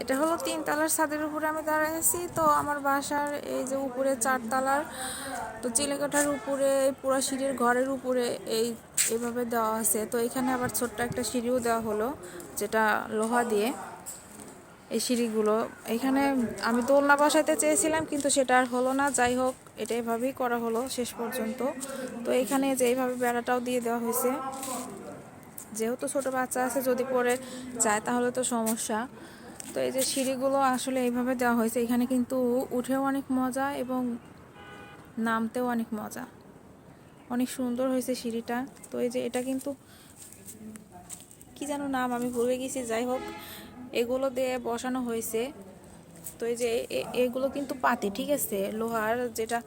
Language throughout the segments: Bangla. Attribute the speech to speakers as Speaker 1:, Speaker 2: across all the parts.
Speaker 1: এটা হলো 3 তলার ছাদের উপরে আমি দাঁড়ায় আছি। তো আমার বাসার এই যে উপরে 4 তলার, তো চিলেকোঠার উপরে পুরো সিঁড়ির ঘরের উপরে এইভাবে দেওয়া আছে। তো এখানে আবার ছোট্ট একটা সিঁড়িও দেওয়া হলো, যেটা লোহা দিয়ে। এই সিঁড়িগুলো এখানে আমি দোলনা বসাইতে চেয়েছিলাম, কিন্তু সেটা আর হলো না। যাই হোক, এটা এভাবেই করা হলো শেষ পর্যন্ত। তো এখানে যে এইভাবে বেড়াটাও দিয়ে দেওয়া হয়েছে, যেহেতু ছোট বাচ্চা আছে, যদি পড়ে যায় তাহলে তো সমস্যা। তো এই যে সিঁড়িগুলো আসলে এইভাবে দেওয়া হয়েছে, এখানে কিন্তু উঠেও অনেক মজা এবং নামতেও অনেক মজা। অনেক সুন্দর হয়েছে সিঁড়িটা। তো এই যে এটা কিন্তু কি যেন নাম আমি ভুলে গেছি, যাই হোক এগুলো দিয়ে বসানো হয়েছে। তো এই যে এগুলো কিন্তু পাতি, ঠিক আছে, লোহার, যেটা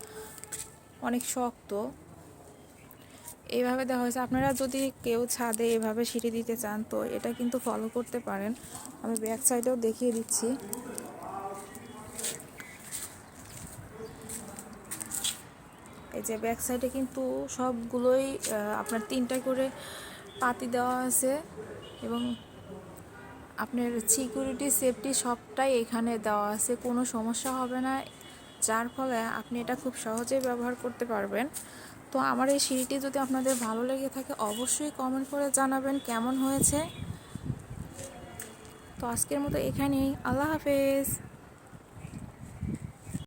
Speaker 1: অনেক শক্ত। এইভাবে দেওয়া হয়েছে। আপনারা যদি কেউ ছাদে এভাবে সিঁড়ি দিতে চান তো এটা কিন্তু ফলো করতে পারেন। আমি ব্যাক সাইডেও দেখিয়ে দিচ্ছি। এই যে ব্যাক সাইডে কিন্তু সবগুলোই আপনার 3টা করে পাতি দেওয়া আছে, এবং আপনার সিকিউরিটি সেফটি সবটাই এখানে দেওয়া আছে, কোনো সমস্যা হবে না, যার ফলে আপনি এটা খুব সহজেই ব্যবহার করতে পারবেন। তো আমার এই সিঁড়িটি যদি আপনাদের ভালো লেগে থাকে অবশ্যই কমেন্ট করে জানাবেন কেমন হয়েছে। তো আজকের মতো এখানেই, আল্লাহ হাফেজ।